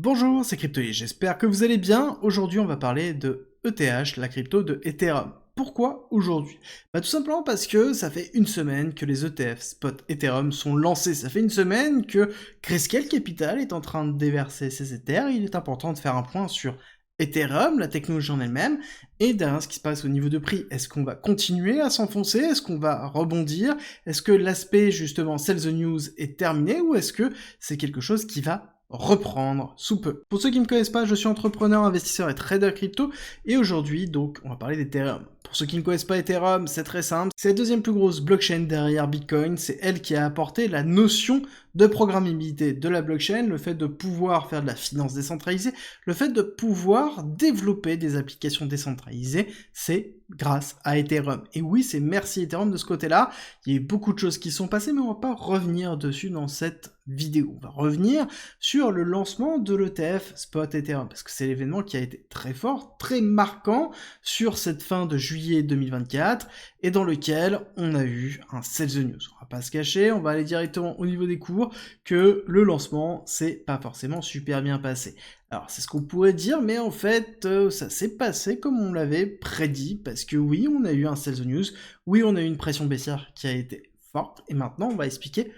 Bonjour, c'est Cryptoï, j'espère que vous allez bien. Aujourd'hui, on va parler de ETH, la crypto de Ethereum. Pourquoi aujourd'hui? Tout simplement parce que ça fait une semaine que les ETF spot Ethereum sont lancés. Ça fait une semaine que Grayscale Capital est en train de déverser ses Ethers. Il est important de faire un point sur Ethereum, la technologie en elle-même, et derrière ce qui se passe au niveau de prix. Est-ce qu'on va continuer à s'enfoncer? Est-ce qu'on va rebondir? Est-ce que l'aspect justement sell the news est terminé ou est-ce que c'est quelque chose qui va reprendre sous peu? Pour ceux qui ne me connaissent pas, je suis entrepreneur, investisseur et trader crypto, et aujourd'hui, donc, on va parler d'Ethereum. Pour ceux qui ne connaissent pas Ethereum, c'est très simple, c'est la deuxième plus grosse blockchain derrière Bitcoin, c'est elle qui a apporté la notion de programmabilité de la blockchain, le fait de pouvoir faire de la finance décentralisée, le fait de pouvoir développer des applications décentralisées, c'est grâce à Ethereum. Et oui, c'est merci Ethereum de ce côté-là. Il y a eu beaucoup de choses qui sont passées, mais on va pas revenir dessus dans cette vidéo. On va revenir sur le lancement de l'ETF Spot Ethereum, parce que c'est l'événement qui a été très fort, très marquant sur cette fin de juillet 2024, et dans lequel on a eu un sell the news. On va pas se cacher, on va aller directement au niveau des cours, que le lancement s'est pas forcément super bien passé. Alors c'est ce qu'on pourrait dire, mais en fait ça s'est passé comme on l'avait prédit, parce que oui, on a eu un sell the news, oui, on a eu une pression baissière qui a été forte, et maintenant on va expliquer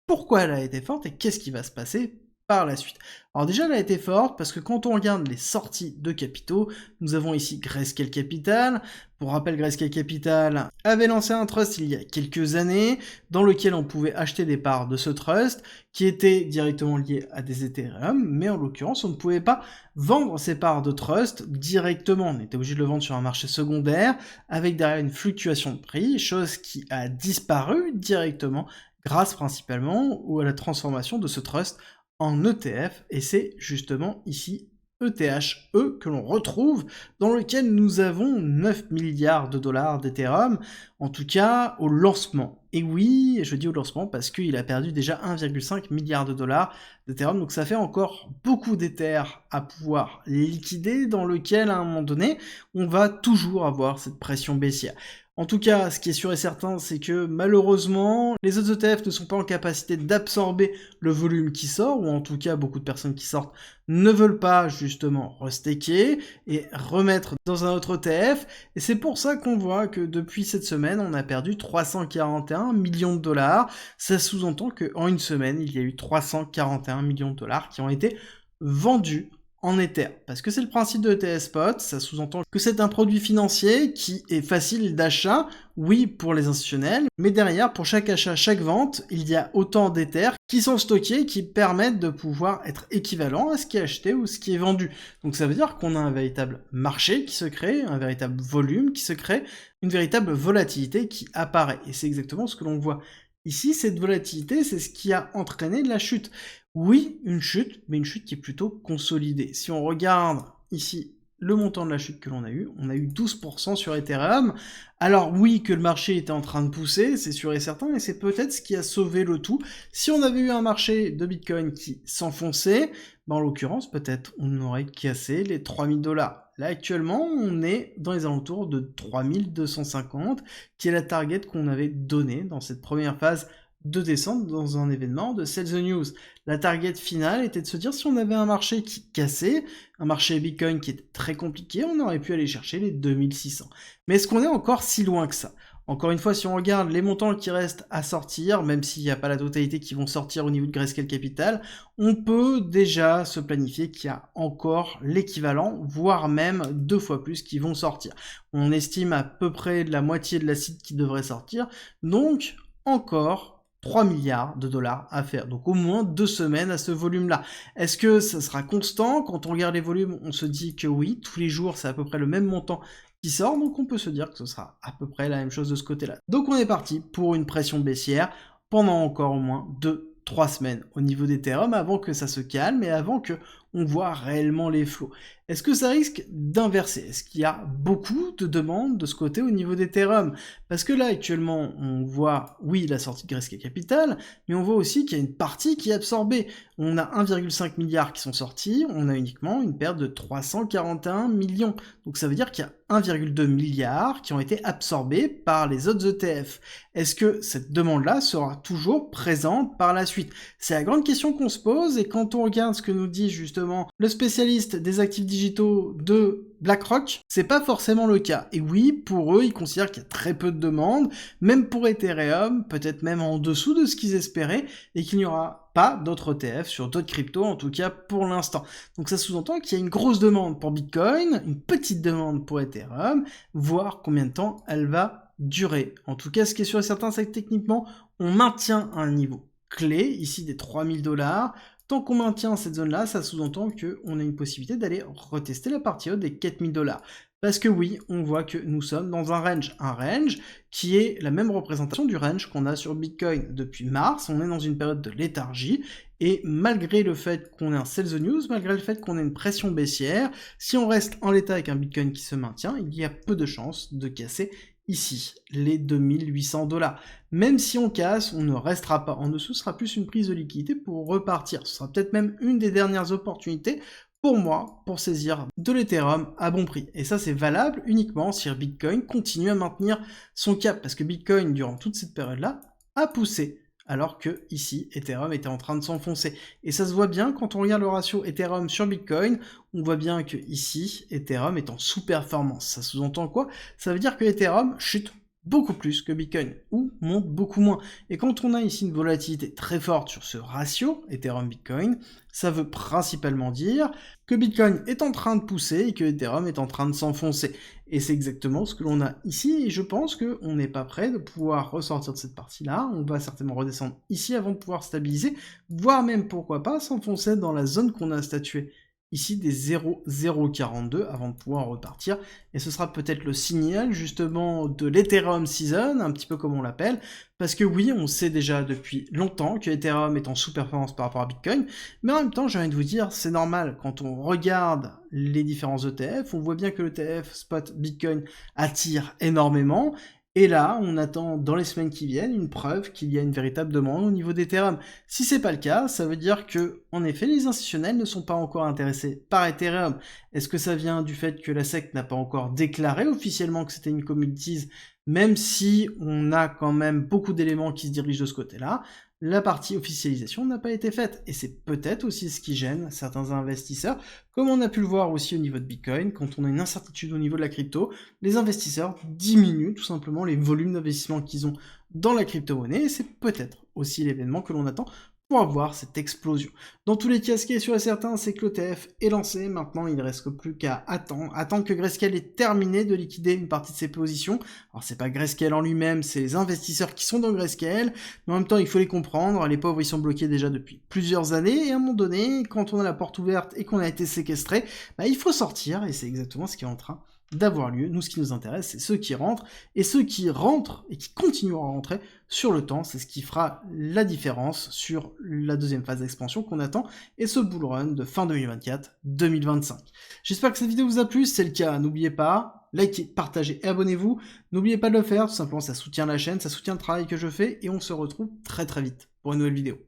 pourquoi elle a été forte et qu'est-ce qui va se passer par la suite. Alors déjà, elle a été forte parce que quand on regarde les sorties de capitaux, nous avons ici Grayscale Capital. Pour rappel, Grayscale Capital avait lancé un trust il y a quelques années dans lequel on pouvait acheter des parts de ce trust qui étaient directement liées à des Ethereum, mais en l'occurrence, on ne pouvait pas vendre ces parts de trust directement. On était obligé de le vendre sur un marché secondaire avec derrière une fluctuation de prix, chose qui a disparu directement grâce principalement à la transformation de ce trust en ETF, et c'est justement ici ETHE que l'on retrouve, dans lequel nous avons 9 milliards de dollars d'Ethereum, en tout cas au lancement. Et oui, je dis au lancement parce qu'il a perdu déjà 1,5 milliard de dollars d'Ethereum, donc ça fait encore beaucoup d'Ether à pouvoir liquider, dans lequel à un moment donné, on va toujours avoir cette pression baissière. En tout cas, ce qui est sûr et certain, c'est que malheureusement, les autres ETF ne sont pas en capacité d'absorber le volume qui sort, ou en tout cas, beaucoup de personnes qui sortent ne veulent pas justement restaker et remettre dans un autre ETF, et c'est pour ça qu'on voit que depuis cette semaine, on a perdu 341 millions de dollars. Ça sous-entend qu'en une semaine, il y a eu 341 millions de dollars qui ont été vendus en Ether. Parce que c'est le principe de ETF Spot, ça sous-entend que c'est un produit financier qui est facile d'achat, oui pour les institutionnels, mais derrière, pour chaque achat, chaque vente, il y a autant d'Ether qui sont stockés, qui permettent de pouvoir être équivalents à ce qui est acheté ou ce qui est vendu. Donc ça veut dire qu'on a un véritable marché qui se crée, un véritable volume qui se crée, une véritable volatilité qui apparaît. Et c'est exactement ce que l'on voit ici, cette volatilité, c'est ce qui a entraîné la chute. Oui, une chute, mais une chute qui est plutôt consolidée. Si on regarde ici le montant de la chute que l'on a eu, on a eu 12% sur Ethereum. Alors oui, que le marché était en train de pousser, c'est sûr et certain, et c'est peut-être ce qui a sauvé le tout. Si on avait eu un marché de Bitcoin qui s'enfonçait, en l'occurrence, peut-être on aurait cassé les 3000 dollars. Là, actuellement, on est dans les alentours de 3250, qui est la target qu'on avait donnée dans cette première phase de descente dans un événement de Sell the News. La target finale était de se dire si on avait un marché qui cassait, un marché Bitcoin qui était très compliqué, on aurait pu aller chercher les 2600. Mais est-ce qu'on est encore si loin que ça? Encore une fois, si on regarde les montants qui restent à sortir, même s'il n'y a pas la totalité qui vont sortir au niveau de Grayscale Capital, on peut déjà se planifier qu'il y a encore l'équivalent, voire même 2 fois plus qui vont sortir. On estime à peu près la moitié de l'acide qui devrait sortir, donc encore 3 milliards de dollars à faire. Donc au moins 2 semaines à ce volume-là. Est-ce que ça sera constant? Quand on regarde les volumes, on se dit que oui, tous les jours, c'est à peu près le même montant qui sort, donc on peut se dire que ce sera à peu près la même chose de ce côté-là. Donc on est parti pour une pression baissière pendant encore au moins 2-3 semaines au niveau d'Ethereum avant que ça se calme et avant que on voit réellement les flots. Est-ce que ça risque d'inverser? Est-ce qu'il y a beaucoup de demandes de ce côté au niveau d'Ethereum? Parce que là, actuellement, on voit, oui, la sortie de Grayscale Capital, mais on voit aussi qu'il y a une partie qui est absorbée. On a 1,5 milliard qui sont sortis, on a uniquement une perte de 341 millions. Donc ça veut dire qu'il y a 1,2 milliard qui ont été absorbés par les autres ETF. Est-ce que cette demande-là sera toujours présente par la suite? C'est la grande question qu'on se pose, et quand on regarde ce que nous dit justement justement le spécialiste des actifs digitaux de BlackRock, c'est pas forcément le cas. Et oui, pour eux, ils considèrent qu'il y a très peu de demandes, même pour Ethereum, peut-être même en dessous de ce qu'ils espéraient, et qu'il n'y aura pas d'autres ETF sur d'autres cryptos, en tout cas pour l'instant. Donc ça sous-entend qu'il y a une grosse demande pour Bitcoin, une petite demande pour Ethereum, voir combien de temps elle va durer. En tout cas, ce qui est sûr et certain, c'est que techniquement, on maintient un niveau clé, ici des 3000 $. Tant qu'on maintient cette zone-là, ça sous-entend qu'on a une possibilité d'aller retester la partie haute des 4000 $. Parce que oui, on voit que nous sommes dans un range qui est la même représentation du range qu'on a sur Bitcoin depuis mars. On est dans une période de léthargie, et malgré le fait qu'on ait un sell the news, malgré le fait qu'on ait une pression baissière, si on reste en l'état avec un Bitcoin qui se maintient, il y a peu de chances de casser ici, les 2800 $. Même si on casse, on ne restera pas en dessous, ce sera plus une prise de liquidité pour repartir. Ce sera peut-être même une des dernières opportunités pour moi, pour saisir de l'Ethereum à bon prix. Et ça, c'est valable uniquement si Bitcoin continue à maintenir son cap, parce que Bitcoin, durant toute cette période-là, a poussé, alors que ici, Ethereum était en train de s'enfoncer. Et ça se voit bien quand on regarde le ratio Ethereum sur Bitcoin, on voit bien que ici, Ethereum est en sous-performance. Ça sous-entend quoi? Ça veut dire que Ethereum chute beaucoup plus que Bitcoin, ou monte beaucoup moins. Et quand on a ici une volatilité très forte sur ce ratio Ethereum-Bitcoin, ça veut principalement dire que Bitcoin est en train de pousser et que Ethereum est en train de s'enfoncer. Et c'est exactement ce que l'on a ici, et je pense qu'on n'est pas prêt de pouvoir ressortir de cette partie-là. On va certainement redescendre ici avant de pouvoir stabiliser, voire même, pourquoi pas, s'enfoncer dans la zone qu'on a statuée ici des 0,042 avant de pouvoir repartir, et ce sera peut-être le signal justement de l'Ethereum Season, un petit peu comme on l'appelle, parce que oui, on sait déjà depuis longtemps que Ethereum est en sous-performance par rapport à Bitcoin, mais en même temps, j'ai envie de vous dire, c'est normal, quand on regarde les différents ETF, on voit bien que l'ETF spot Bitcoin attire énormément, et là, on attend dans les semaines qui viennent une preuve qu'il y a une véritable demande au niveau d'Ethereum. Si c'est pas le cas, ça veut dire que, en effet, les institutionnels ne sont pas encore intéressés par Ethereum. Est-ce que ça vient du fait que la SEC n'a pas encore déclaré officiellement que c'était une commodities, même si on a quand même beaucoup d'éléments qui se dirigent de ce côté-là? La partie officialisation n'a pas été faite, et c'est peut-être aussi ce qui gêne certains investisseurs, comme on a pu le voir aussi au niveau de Bitcoin. Quand on a une incertitude au niveau de la crypto, les investisseurs diminuent tout simplement les volumes d'investissement qu'ils ont dans la crypto-monnaie, et c'est peut-être aussi l'événement que l'on attend pour avoir cette explosion. Dans tous les cas, ce qui est sûr et certain, c'est que l'ETF est lancé. Maintenant, il ne reste plus qu'à attendre que Grayscale ait terminé de liquider une partie de ses positions. Alors, c'est pas Grayscale en lui-même, c'est les investisseurs qui sont dans Grayscale, mais en même temps, il faut les comprendre. Les pauvres, ils sont bloqués déjà depuis plusieurs années, et à un moment donné, quand on a la porte ouverte et qu'on a été séquestré, bah, il faut sortir, et c'est exactement ce qui est en train d'avoir lieu. Nous, ce qui nous intéresse, c'est ceux qui rentrent, et ceux qui rentrent et qui continueront à rentrer sur le temps, c'est ce qui fera la différence sur la deuxième phase d'expansion qu'on attend, et ce bull run de fin 2024-2025. J'espère que cette vidéo vous a plu, si c'est le cas, n'oubliez pas, likez, partagez et abonnez-vous. N'oubliez pas de le faire, tout simplement ça soutient la chaîne, ça soutient le travail que je fais, et on se retrouve très très vite pour une nouvelle vidéo.